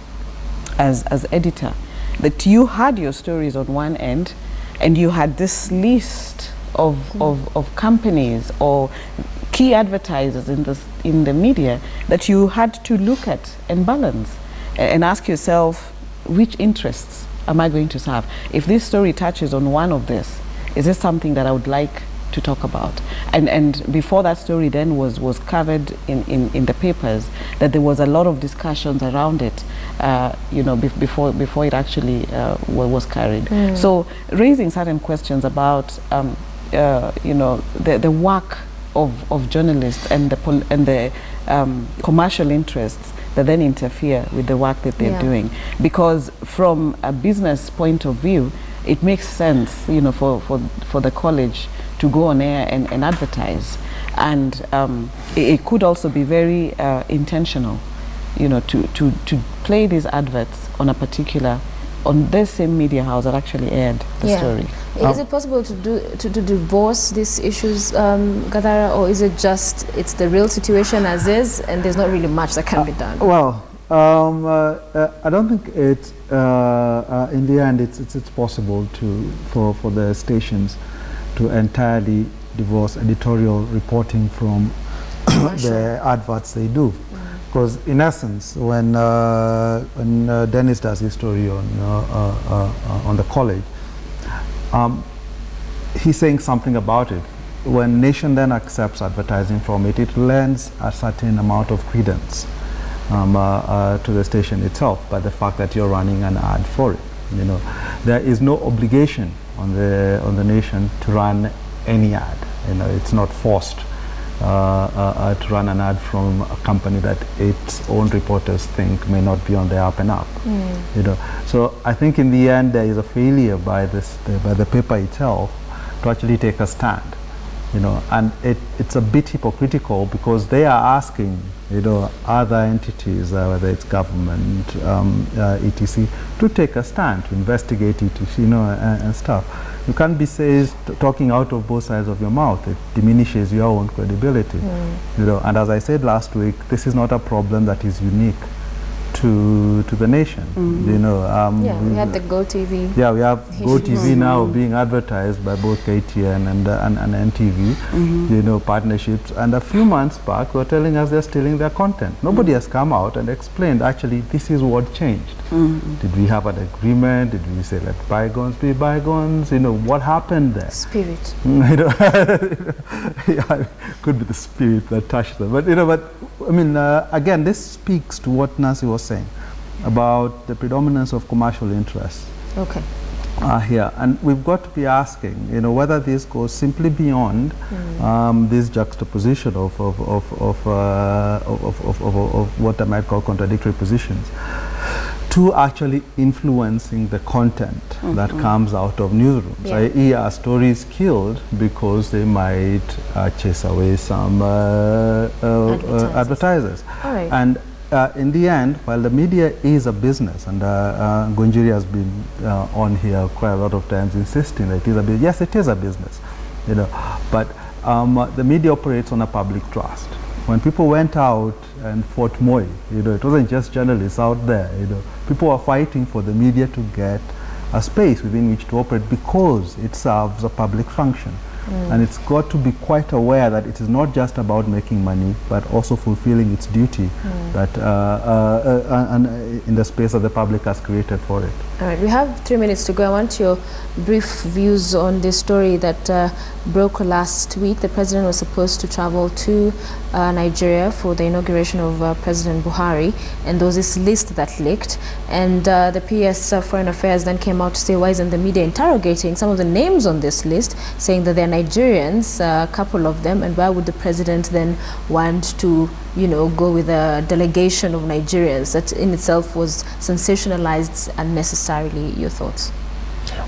editor, that you had your stories on one end, and you had this list of companies or key advertisers in the media that you had to look at and balance and ask yourself, which interests am I going to serve? If this story touches on one of this, is this something that I would like to talk about? And before that story then was covered in the papers, that there was a lot of discussions around it, before it actually was carried. So raising certain questions about the work of journalists and the commercial interests that then interfere with the work that they're doing, because from a business point of view, it makes sense for the college to go on air and advertise, and it could also be very intentional, to play these adverts on this same media house that actually aired the story. Is it possible to divorce these issues, Gadara, or is it just it's the real situation as is, and there's not really much that can be done? Well, I don't think it. In the end, it's possible for the stations to entirely divorce editorial reporting from the adverts they do. Because in essence, when Dennis does his story on the college, he's saying something about it. When Nation then accepts advertising from it, it lends a certain amount of credence to the station itself by the fact that you're running an ad for it. There is no obligation on the Nation to run any ad. It's not forced to run an ad from a company that its own reporters think may not be on the up and up. So I think in the end there is a failure by the paper itself to actually take a stand. And it's a bit hypocritical, because they are asking other entities, whether it's government, etc., to take a stand, to investigate it, and stuff. You can't be talking out of both sides of your mouth. It diminishes your own credibility. And as I said last week, this is not a problem that is unique to the nation. You know, Yeah, we had the Go TV. yeah, we have Go TV now being advertised by both KTN and NTV. You know, partnerships. And a few months back, they were telling us they're stealing their content. Nobody has come out and explained, actually, this is what changed. Did we have an agreement? Did we say let bygones be bygones? You know, what happened there? Spirit. You know, yeah, could be the spirit that touched them. But, you know, I mean, again, this speaks to what Nancy was saying about the predominance of commercial interests. Okay. Here, and we've got to be asking, you know, whether this goes simply beyond this juxtaposition of what I might call contradictory positions, to actually influencing the content that comes out of newsrooms. I.e., a story is killed because they might chase away some advertisers. All right. And in the end, while the media is a business, and Gunjiri has been on here quite a lot of times insisting that it is a business. Yes, it is a business, you know, but the media operates on a public trust. When people went out and fought Moi, you know, it wasn't just journalists out there, you know. People were fighting for the media to get a space within which to operate because it serves a public function. And it's got to be quite aware that it is not just about making money, but also fulfilling its duty that and in the space that the public has created for it. All right, we have 3 minutes to go. I want your brief views on this story that broke last week. The president was supposed to travel to Nigeria for the inauguration of President Buhari, and there was this list that leaked, and the PS Foreign Affairs then came out to say, why isn't the media interrogating some of the names on this list, saying that they're Nigerians, a couple of them, and why would the president then want to, you know, go with a delegation of Nigerians? That in itself was sensationalized unnecessarily. Your thoughts?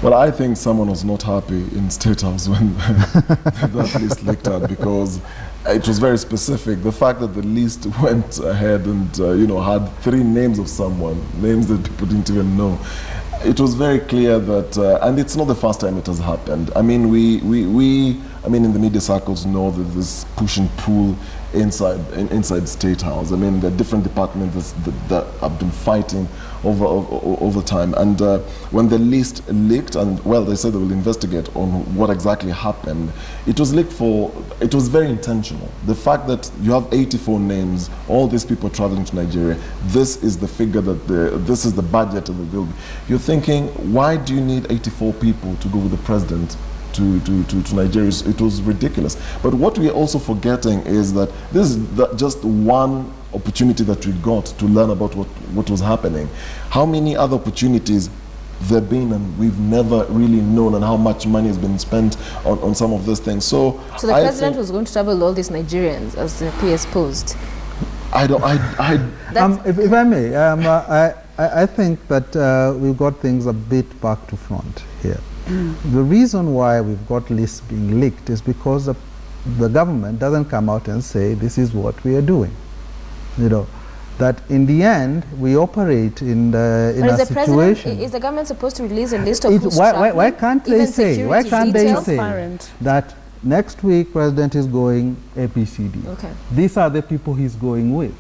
Well, I think someone was not happy in State House when that list leaked out, because it was very specific. The fact that the list went ahead and you know, had 3 names of someone, names that people didn't even know. It was very clear that, and it's not the first time it has happened. I mean, I mean, in the media circles know that this push and pull inside State House. I mean, there are different departments that have been fighting over time. And when the list leaked, and well, they said they will investigate on what exactly happened. It was leaked it was very intentional. The fact that you have 84 names, all these people traveling to Nigeria, this is the figure that this is the budget of the bill. You're thinking, why do you need 84 people to go with the president to Nigeria? It was ridiculous. But what we are also forgetting is that this is just one opportunity that we got to learn about what was happening. How many other opportunities there have been, and we've never really known, and how much money has been spent on some of these things. So the president was going to travel with all these Nigerians, as the PS posed. If I may, I think that we've got things a bit back to front here. The reason why we've got lists being leaked is because the government doesn't come out and say this is what we are doing. You know, that in the end we operate in a situation. Is the government supposed to release a list of who's why can't they say? Why can't they say that next week president is going ABCD? Okay. These are the people he's going with.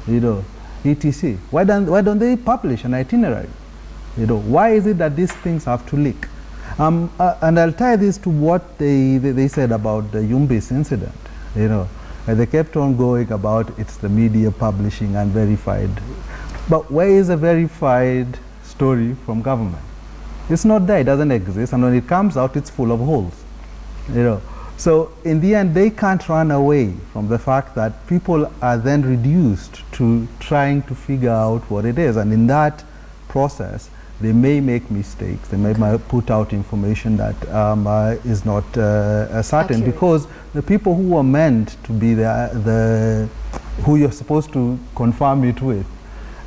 You know, etc. Why don't they publish an itinerary? You know, why is it that these things have to leak? And I'll tie this to what they said about the Yumbis incident. You know, and they kept on going about it's the media publishing unverified. But where is a verified story from government? It's not there, it doesn't exist, and when it comes out, it's full of holes. You know, so in the end, they can't run away from the fact that people are then reduced to trying to figure out what it is, and in that process, they may make mistakes. They may put out information that is not certain, because the people who are meant to be who you're supposed to confirm it with,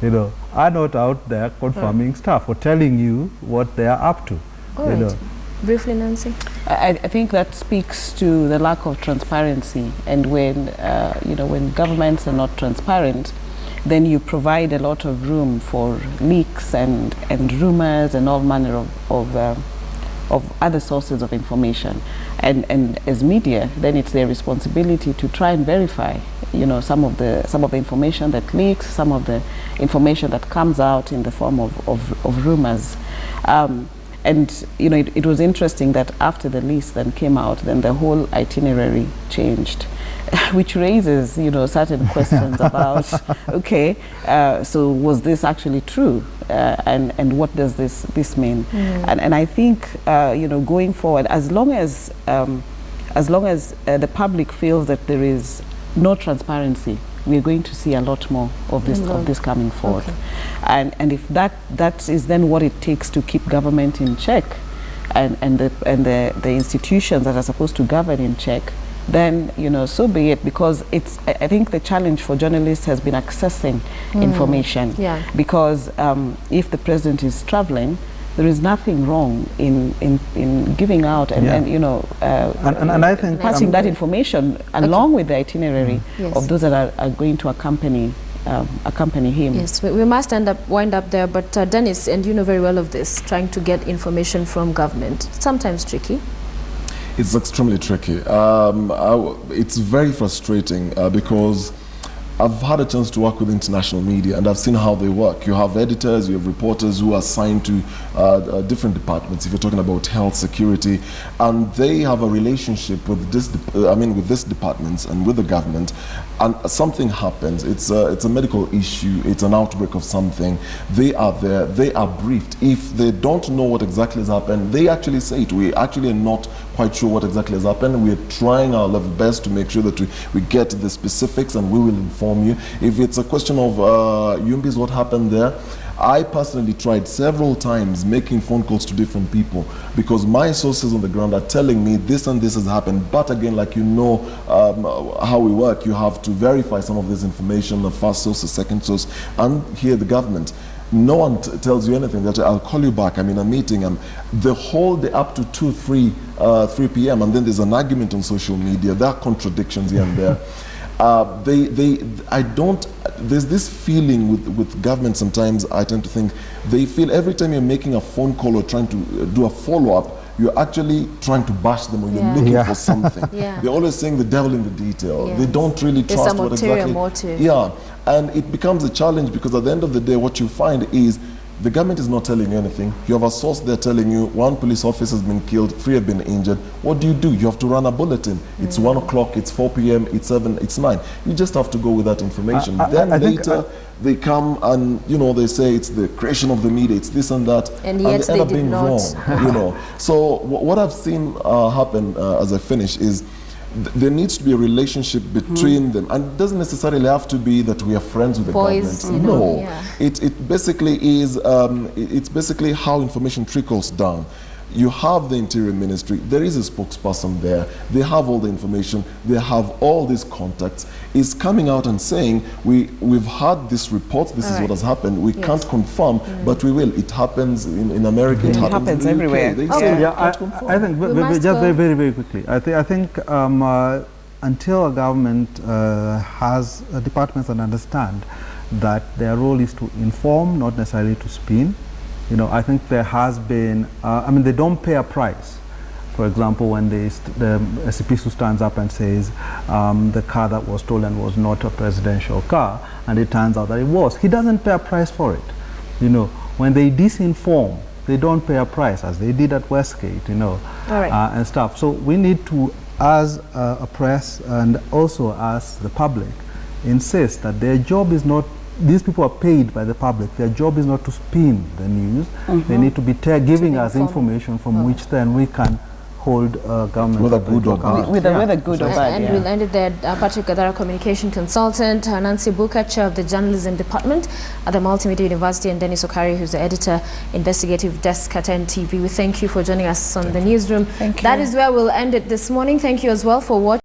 you know, are not out there confirming stuff or telling you what they are up to. All right. Know. Briefly, Nancy. I think that speaks to the lack of transparency, and when you know, when governments are not transparent, then you provide a lot of room for leaks and rumors and all manner of other sources of information. And as media, then it's their responsibility to try and verify you know, some of the information that leaks, some of the information that comes out in the form of rumors. And you know, it was interesting that after the list then came out, then the whole itinerary changed, which raises, you know, certain questions about, okay, so was this actually true, and what does this mean? And I think, you know, going forward, as long as the public feels that there is no transparency, we're going to see a lot more of this coming forward. Okay. And if that is then what it takes to keep government in check, and the institutions that are supposed to govern in check, then, you know, so be it, because I think the challenge for journalists has been accessing information. Yeah. Because if the president is traveling, there is nothing wrong in giving out and you know, and I think passing that information along with the itinerary of those that are going to accompany him. Yes, we must wind up there, but Dennis, and you know very well of this, trying to get information from government, sometimes tricky. It's extremely tricky. It's very frustrating because I've had a chance to work with international media, and I've seen how they work. You have editors, you have reporters who are assigned to different departments. If you're talking about health, security, and they have a relationship with this departments and with the government, and something happens. It's a medical issue. It's an outbreak of something. They are there. They are briefed. If they don't know what exactly has happened, they actually say it. We actually are not quite sure what exactly has happened. We're trying our level best to make sure that we get the specifics, and we will inform you. If it's a question of Yumbis, what happened there, I personally tried several times making phone calls to different people, because my sources on the ground are telling me this and this has happened. But again, like you know how we work, you have to verify some of this information, the first source, the second source, and here the government. No one tells you anything. That I'll call you back, I'm in a meeting, and the whole day up to 3 p.m. and then there's an argument on social media. There are contradictions here and there. There's this feeling with government sometimes, I tend to think, they feel every time you're making a phone call or trying to do a follow-up, you're actually trying to bash them, or you're looking for something. They're always saying the devil in the detail. They don't really trust what exactly. Motive. Yeah, and it becomes a challenge, because at the end of the day, what you find is the government is not telling you anything. You have a source there telling you 1 police officer has been killed, 3 have been injured. What do? You have to run a bulletin. It's 1 o'clock, it's 4 p.m., it's 7, it's 9. You just have to go with that information. Then later they come and, you know, they say it's the creation of the media, it's this and that, and yet they end up being wrong. You know. So what I've seen happen as I finish is there needs to be a relationship between them, and it doesn't necessarily have to be that we are friends with the government. You know, it basically is it's basically how information trickles down. You have the Interior Ministry, there is a spokesperson there, they have all the information, they have all these contacts. Is coming out and saying, we've had this report, this is what has happened, we can't confirm, but we will. It happens in America, it happens in everywhere. I think, just very, very quickly, I think until a government has departments that understand that their role is to inform, not necessarily to spin. You know, I think there has been, I mean, they don't pay a price. For example, when the SCPSU stands up and says the car that was stolen was not a presidential car, and it turns out that it was, he doesn't pay a price for it. You know, when they disinform, they don't pay a price, as they did at Westgate, you know, and stuff. So we need to, as a press and also as the public, insist that their job is not, these people are paid by the public. Their job is not to spin the news. They need to be giving us information from which then we can hold government with a good or bad. With a good or bad. And we'll end it there. Patrick Gadara, communication consultant, Nancy Buka, chair of the journalism department at the Multimedia University, and Dennis Okari, who's the editor, investigative desk at NTV. We thank you for joining us on the newsroom. That is where we'll end it this morning. Thank you as well for watching.